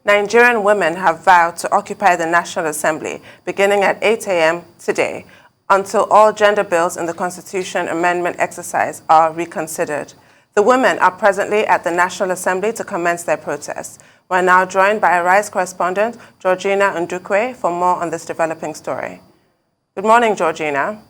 Nigerian women have vowed to occupy the National Assembly beginning at 8 a.m. today until all gender bills in the Constitution amendment exercise are reconsidered. The women are presently at the National Assembly to commence their protest. We're now joined by Arise correspondent Georgina Ndukwe for more on this developing story. Good morning, Georgina.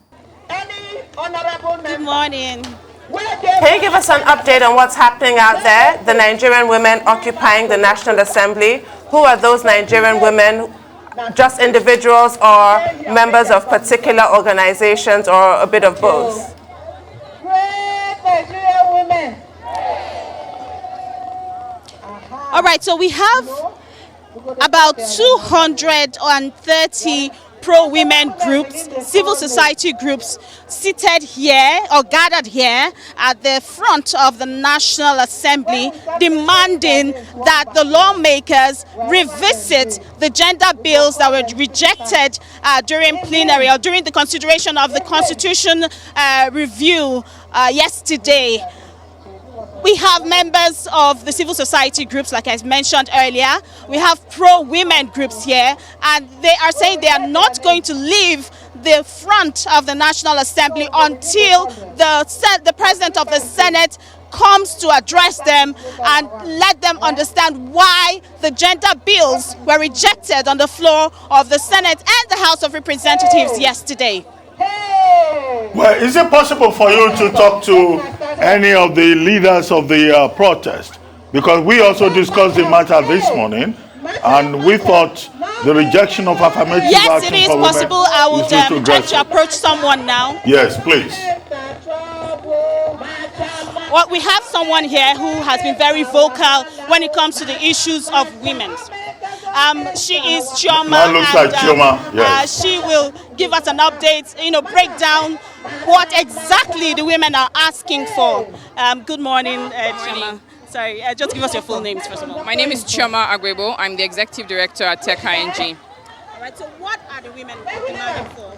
Good morning. Can you give us an update on what's happening out there? The Nigerian women occupying the National Assembly. Who are those Nigerian women? Just individuals or members of particular organizations or a bit of both? Great Nigerian women. All right, so we have about 230 pro-women groups, civil society groups seated here or gathered here at the front of the National Assembly, demanding that the lawmakers revisit the gender bills that were rejected during plenary or during the consideration of the Constitution review yesterday. We have members of the civil society groups, like I mentioned earlier. We have pro-women groups here, and they are saying they are not going to leave the front of the National Assembly until the President of the Senate comes to address them and let them understand why the gender bills were rejected on the floor of the Senate and the House of Representatives yesterday. Well, is it possible for you to talk to any of the leaders of the protest? Because we also discussed the matter this morning, and we thought the rejection of affirmative action yes, it is possible. I will try to approach someone now. Yes, please. Well, we have someone here who has been very vocal when it comes to the issues of women. She is Chioma, That looks like Chioma. Yes. She will give us an update, break down what exactly the women are asking for. Good morning, Chioma. Sorry, just give us your full names first of all. My name is Chioma Agwebo. I'm the Executive Director at Tech ING. All right, so what are the women demanding for?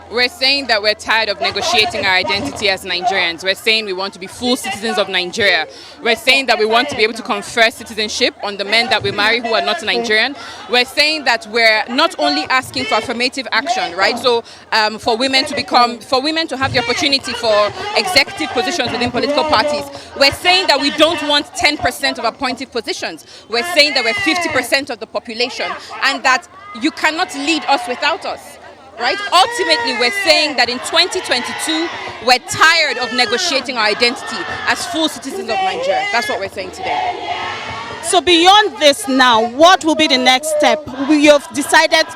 We're saying that we're tired of negotiating our identity as Nigerians. We're saying we want to be full citizens of Nigeria. We're saying that we want to be able to confer citizenship on the men that we marry who are not Nigerian. We're saying that we're not only asking for affirmative action, right? So for women to have the opportunity for executive positions within political parties. We're saying that we don't want 10% of appointed positions. We're saying that we're 50% of the population and that you cannot lead us without us. Right? Ultimately, we're saying that in 2022, we're tired of negotiating our identity as full citizens of Nigeria. That's what we're saying today. So beyond this now, what will be the next step? We have decided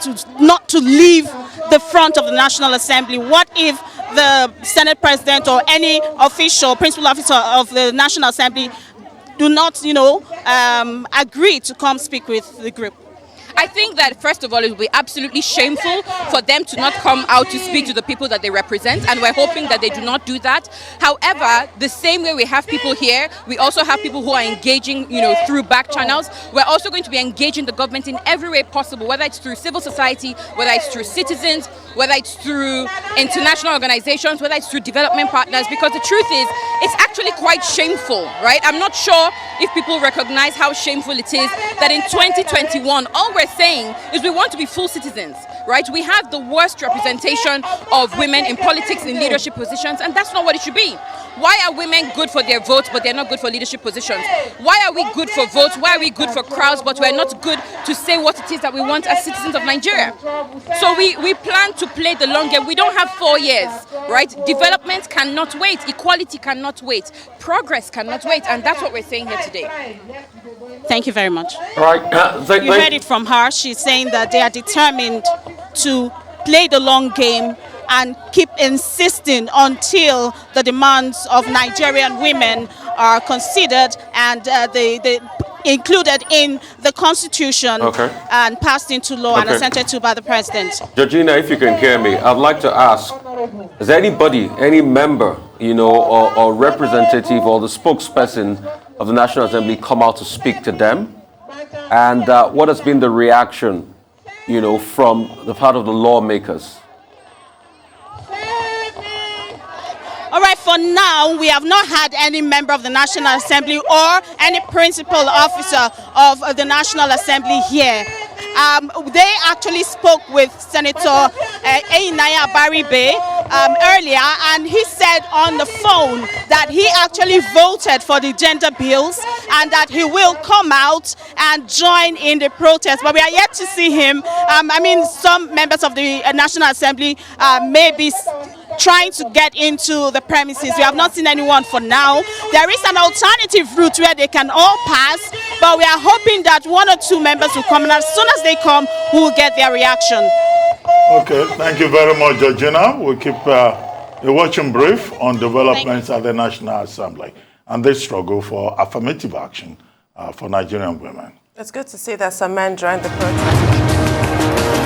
not to leave the front of the National Assembly. What if the Senate President or any official, principal officer of the National Assembly do not, agree to come speak with the group? I think that, first of all, it will be absolutely shameful for them to not come out to speak to the people that they represent, and we're hoping that they do not do that. However, the same way we have people here, we also have people who are engaging, through back channels. We're also going to be engaging the government in every way possible, whether it's through civil society, whether it's through citizens, whether it's through international organizations, whether it's through development partners, because the truth is, it's actually quite shameful, right? I'm not sure if people recognize how shameful it is that in 2021, all we're saying is we want to be full citizens, right? We have the worst representation of women in politics, in leadership positions, and that's not what it should be. Why are women good for their votes, but they're not good for leadership positions? Why are we good for votes? Why are we good for crowds, but we're not good to say what it is that we want as citizens of Nigeria? So we plan to play the long game. We don't have 4 years, right? Development cannot wait. Equality cannot wait. Progress cannot wait. And that's what we're saying here today. Thank you very much. All right. You heard it from her. She's saying that they are determined to play the long game and keep insisting until the demands of Nigerian women are considered and they included in the Constitution and passed into law and assented to by the President. Georgina, if you can hear me, I'd like to ask, is anybody, any member, or representative or the spokesperson of the National Assembly come out to speak to them? And what has been the reaction, from the part of the lawmakers? All right, for now, we have not had any member of the National Assembly or any principal officer of the National Assembly here. They actually spoke with Senator Einaya Baribe earlier, and he said on the phone that he actually voted for the gender bills and that he will come out and join in the protest. But we are yet to see him. I mean, some members of the National Assembly may be trying to get into the premises. We have not seen anyone for now. There is an alternative route where they can all pass, but we are hoping that 1 or 2 members will come, and as soon as they come, we will get their reaction. Okay, thank you very much, Georgina. We'll keep a watching brief on developments at the National Assembly and this struggle for affirmative action for Nigerian women. It's good to see that some men joined the protest.